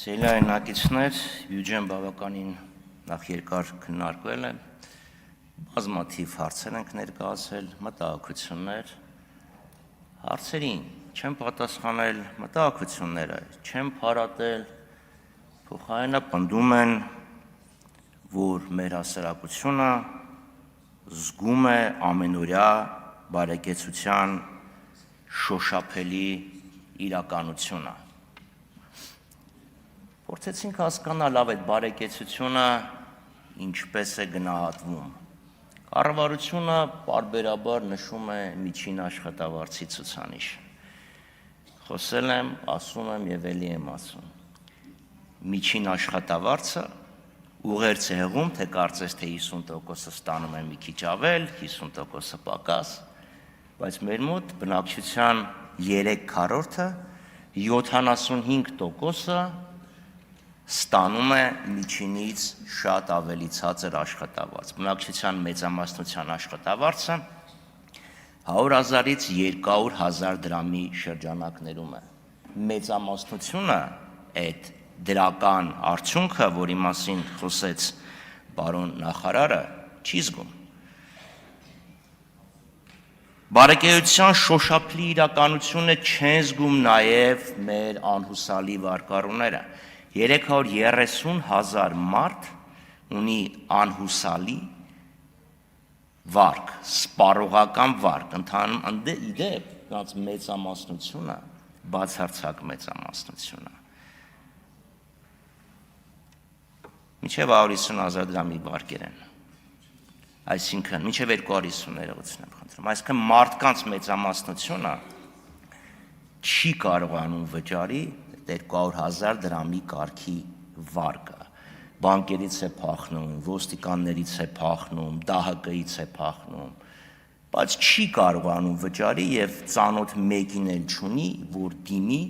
Սելայնակիցներ, բյուջեն բավականին նախ երկար քննարկվել է, բազմաթիվ հարցեր ենք ներկայացել, մտահոգություններ, հարցերին չեմ պատասխանել մտահոգությունները, չեմ փարատել, փոխարենը պնդում են, որ մեր հասարակությունը զգում է ամենօրյա բարեկեցության շոշափելի իրականությունը։ Փորձեցինք հասկանալ այդ բարեկեցությունը ինչպես է գնահատվում։ Կառավարությունը պարբերաբար նշում է միջին աշխատավարձի ցուցանիշ։ Խոսել եմ, ասում եմ եւ ելի եմ ասում։ Միջին աշխատավարձը ուղերձ է հղում, թե կարծես թե 50%-ը ստանում են մի քիչ ավել, 50%-ը պակաս, բայց մեր մոտ բնակչության 3/4-ը 75%-ը ստանում է միջինից շատ ավելի ցածր աշխատավարձ։ Բնակչության մեծամասնության աշխատավարձը 100,000-ից 200,000 դրամի շրջանակներում է։ Մեծամասնությունը այդ դրական արդյունքը, որի մասին խոսեց պարոն նախարարը, չի զգում։ Բարեկեցության շոշափելի իրականությունը չեն զգում նաև մեր անհուսալի վարկառուները։ 330,000 մարդ ունի անհուսալի վարկ, սպառողական վարկ, իդեպ նրանց մեծամասնությունը, բացարձակ մեծամասնությունը։ Մինչև 150,000 դրամի վարկեր են, այսինքն մինչև 250 ներողություն եմ խնդրում, այսինքն մարդկանց մեծամասնությունը չի կարողանում վճարի 200,000 դրամի կարգի վարկը, բանկերից է փախնում, ոստիկաններից է փախնում, ԴՀԿ-ից է փախնում, բայց չի կարողանում վճարի եւ ծանոթ մեկին էլ չունի, որ դիմի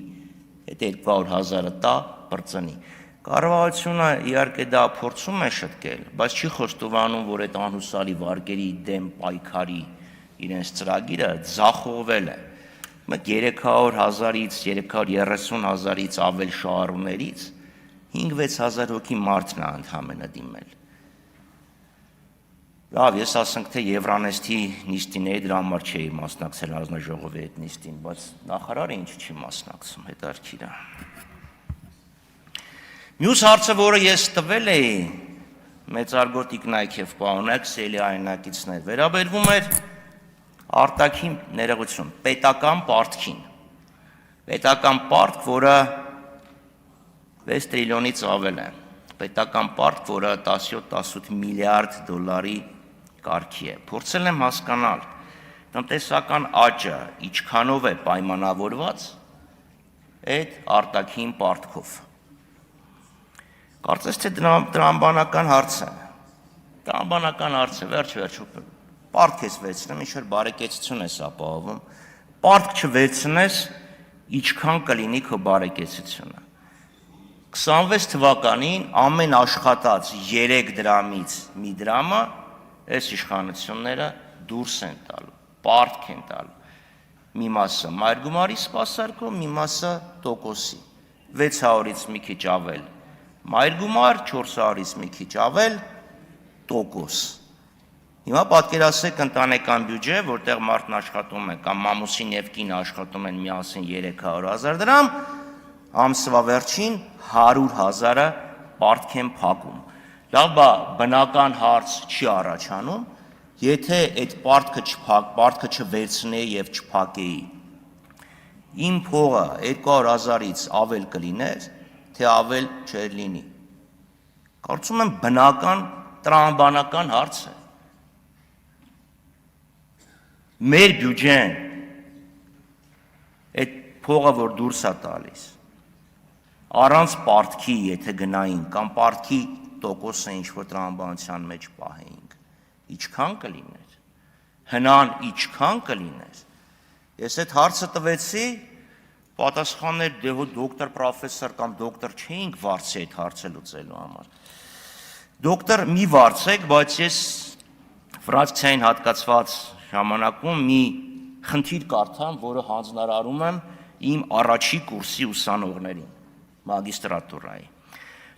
այդ 200,000-ը տա բրծնի։ Կառավարությունը իհարկե դա փորձում է շտկել, բայց չի խոստովանում, որ այդ անհուսալի վարկերի դեմ պայքարի իրենց ծրագիրը ձախողվել է։ 300,000-ից 330,000-ից ավել շահառուներից 5-6 հոգի մարդն է ընդհանրապես դիմել։ Լավ, ես ասենք թե Եվրանեստի նիստին էի, դրա համար չէի մասնակցել հանձնաժողովի այդ նիստին, բայց նախարարը ինչ չի մասնակցում, հետաքրքիր է։ Մյուս հարցը, որը ես տվել էի մեծարգո Տիկնայք եւ պարոնակ Սելիայնակիցներ, վերաբերվում էր արտաքին ներողություն, պետական պարտքին։ Պետական պարտք, որը 6 տրիլիոնից ավել է։ Պետական պարտք, որը 17-18 միլիարդ դոլարի կարգի է։ Փորձել եմ հասկանալ, տնտեսական աճը ինչքանով է պայմանավորված այդ արտաքին պարտքով։ Կարծես թե տրամաբանական հարց է։ Տրամաբանական հարց է, վերջ-վերջո պարտք ես վերցնում, ինչ-որ բարեկեցություն ես ապահովում, պարտք չվերցնես, ինչքան կլինի քո բարեկեցությունը։ 26 թվականին ամեն աշխատած 3 դրամից մի դրամը այս իշխանությունները դուրս են տալու, պարտք են տալու։ Մի մասը մայրգումարի սպասարկում, մի մասը տոկոսի, 600-ից մի քիչ ավել մայրգումար, 400-ից մի քիչ ավել տոկոս։ Հիմա պատկերացրեք ընտանեկան բյուջե, որտեղ մարդն աշխատում է կամ մամուսին եւ կինը աշխատում են միասին 300,000 դրամ, ամսվա վերջին 100,000-ը պարտք են փակում։ Լավ, բնական հարց չի առաջանում, եթե այդ պարտքը չվերցնեի եւ չփակեի, իմ փողը 200,000-ից ավել կլիներ, թե ավել չէր լինի։ Կարծում եմ բնական տրամաբանական հարց է։ Մեր բյուջեն այդ փողը, որ դուրս է տալիս, առանց պարտքի, եթե գնային, կամ պարտքի տոկոսը ինչ-որ տրամաբանության մեջ պահեինք, ինչքան կլիներ, հնան ինչքան կլիներ։ Ես այդ հարցը տվեցի, պատասխաններ դե դոկտոր, պրոֆեսոր կամ դոկտոր չէինք վարձի այդ հարցը լուծելու համար։ Դոկտոր մի վարձեք, բայց ես ֆրանսիային հատկացված ժամանակում մի խնդիր կարդամ, որը հանձնարարում եմ իմ առաջի կուրսի ուսանողներին։ մագիստրատուրայի։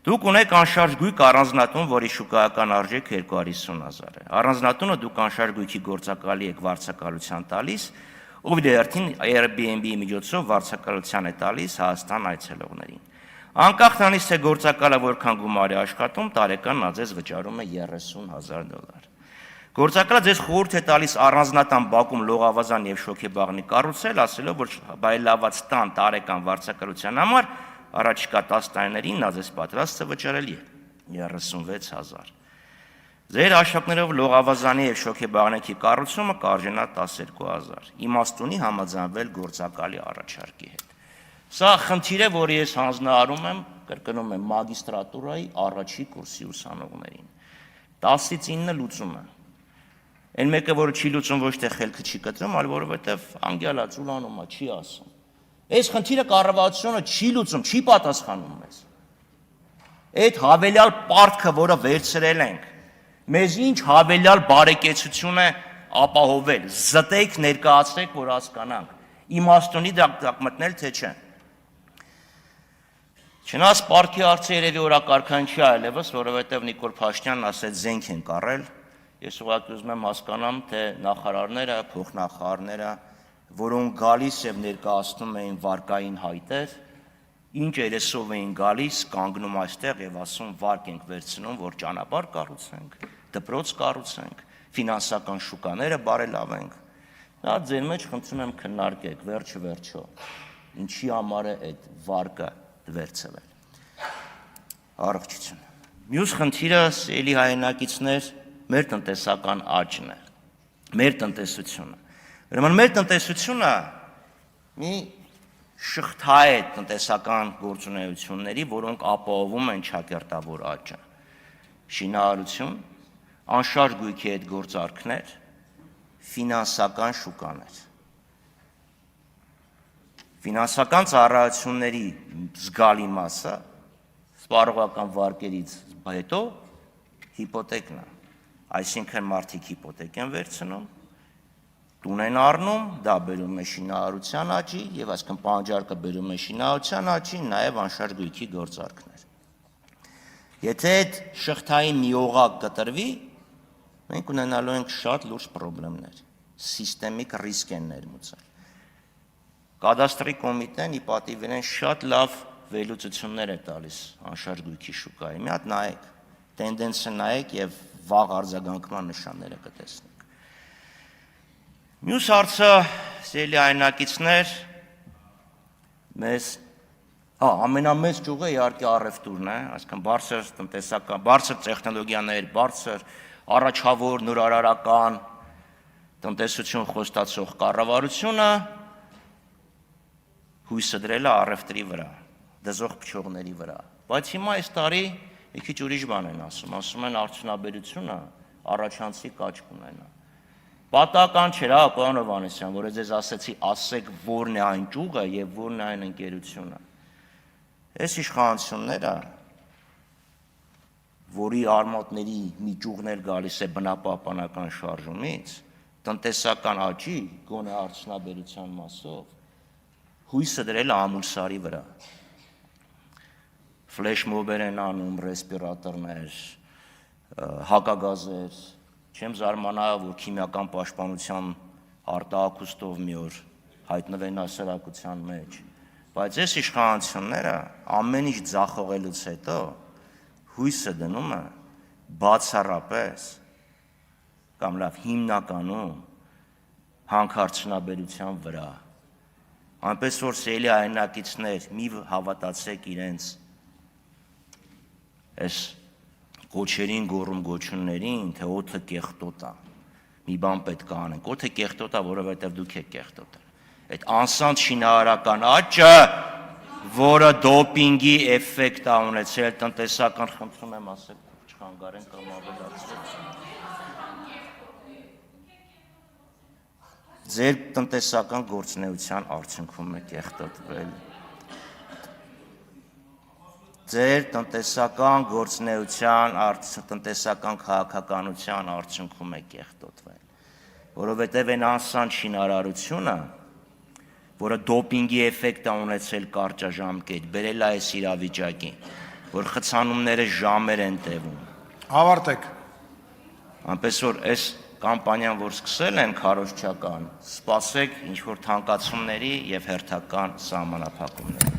Դուք ունեք անշարժ գույք առանձնատուն, որի շուկայական արժեքը 250,000 է։ Առանձնատունը դուք անշարժ գույքի գործակալի եք վարձակալության տալիս, ով դերթին Airbnb-ի միջոցով վարձակալության է տալիս Հայաստան այցելողներին։ Անկախ նրանից, թե գործակալը որքան գումար է աշխատում, տարեկան նա ձեզ վճարում է $30,000։ Գործակալը ձեզ խորհուրդ է տալիս առանձնատան Բաքում լողավազան եւ շոգեբաղնի կառուցել, ասելով, որ բայլաված տան տարեկան վարձակալության համար առաջիկա 10 տարիներին նա ձեզ պատրաստ է վճարել 36,000։ Ձեր աշխատներով լողավազանի եւ շոգեբաղնիքի կառուցումը կարժենա 12,000։ Իմաստունի համաձայնվել գործակալի առաջարկի հետ։ Սա խնդիր է, որը ես հանձնարարում եմ, կրկնում եմ, մագիստրատուրայի առաջի կուրսի ուսանողներին։ 10-ից 9 լուծում է։ Այն մեկը, որը չի լուծում, ոչ թե խելքը չի կտրում, այլ որովհետև անգյալա ծուլանում է, չի ասում։ Այս խնդիրը կառավարությունը չի լուծում, չի պատասխանում մեզ։ Այդ հավելյալ պարտքը, որը վերցրել ենք, մեզ ինչ հավելյալ բարեկեցություն է ապահովել, զտեք ներկայացրեք, որ հասկանանք, իմաստունի դակ մտնել, թե չէ։ Չնայած պարտքի հարցը երևի օրակարգային չի այլևս, որովհետև Նիկոլ Փաշինյանն ասեց զենք են կառել, ես ուղղակի ուզում եմ հասկանամ, թե նախարարները, փոխնախարարները, որոնք գալիս եւ ներկայացնում էին վարկային հայտեր, ինչ երեսով էին գալիս, կանգնում այստեղ եւ ասում վարկ ենք վերցնում, որ ճանապարհ կառուցենք, դպրոց կառուցենք, ֆինանսական շուկաները բարելավենք։ Դա ձեր մեջ խնդրում եմ քննարկեք, վերջը, ինչի համար է այդ վարկը վերցվել։ Առողջություն։ Մյուս խնդիրը, սիրելի հայրենակիցներ, մեր տնտեսական աճն է, մեր տնտեսությունը։ Ուրեմն մեր տնտեսությունը մի շղթա է տնտեսական գործունեությունների, որոնք ապահովում են ճակերտավոր աճը։ Շինարարություն, անշարժ գույքի հետ գործարքներ, ֆինանսական շուկաներ։ Ֆինանսական ծառայությունների զգալի մասը սպառողական վարկերից հետո հիպոթեկն է, այսինքն մարդիկ հիպոթեք են վերցնում, տուն են առնում, դա բերում է շինարարության աճի եւ այսինքն պահանջարկը բերում է շինարարության աճի, նաեւ անշարժ գույքի գործարքներ։ Եթե այդ շղթայի մի օղակ կտրվի, մենք ունենալու ենք շատ լուրջ խնդիրներ, սիստեմիկ ռիսկ են ներմուծել։ Կադաստրի կոմիտեն ի պատիվ իրեն շատ լավ վերլուծություններ է տալիս անշարժ գույքի շուկայի։ Մի հատ նայեք, տենդենսը նայեք եւ վաղ արձագանքման նշանները կտեսնեք։ Մյուս հարցը, սիրելի հայրենակիցներ, մեզ ամենամեծ ճյուղը իհարկե առևտուրն է, այսինքն բարձր տնտեսական, բարձր տեխնոլոգիաներ, բարձր առաջավոր նորարարական տնտեսություն խոստացող կառավարությունը հույսը դրել է առևտրի վրա, դզող փչողների վրա։ Բայց հիմա այս տարի մի քիչ ուրիշ բան են ասում են արդյունաբերությունը առաջանցիկ աճ կունենա։ Պատահական չէր, պարոն Հովհաննիսյան, որ ես ասեցի, ասեք որն է այն ճյուղը եւ որն է այն ընկերությունը։ Այս իշխանությունները, որի արմատների մի ճյուղն էլ գալիս է բնապահպանական շարժումից, տնտեսական աճի, գոնե արդյունաբերության մասով, հույսը դրել է ամուլսարի վրա։ Ֆլեշմոբեր են անում, ռեսպիրատորներ, հակագազեր, չեմ զարմանա, որ քիմիական պաշտպանության արտահայտուստով մի օր հայտնվեն հասարակության մեջ, բայց այս իշխանությունները ամեն ինչ ձախողելուց հետո հույսը դնում է բացառապես կամ լավ հիմնականում հանքարդյունաբերության վրա։ Այնպես որ սիրելի հայրենակիցներ, մի հավատացեք իրենց այս գոչերին, գոչուններին, թե օդը կեղտոտ է, մի բան պետք է անենք, օդը կեղտոտ է, որովհետև դուք եք կեղտոտել։ Այդ անսանտ շինարարական աճը, որը դոպինգի էֆեկտ է ունեցել տնտեսական, խնդրում եմ ասել, չխանգարեն կամ ավելացրել։ Ձեր տնտեսական գործունեության արդյունքում է կեղտոտվել։ Ձեր տնտեսական գործունեության, տնտեսական քաղաքականության արդյունքում է կեղտոտվել, որովհետև այն անսանտ շինարարությունը որը դոպինգի էֆեկտ է ունեցել կարճաժամկետ, բերել է այս իրավիճակին, որ խցանումները ժամեր են տևում։ Ավարտեք։ Այնպես որ այս կամպանիան, որ սկսել են քարոզչական, սպասեք ինչ որ թանկացումների եւ հերթական սահմանափակումների։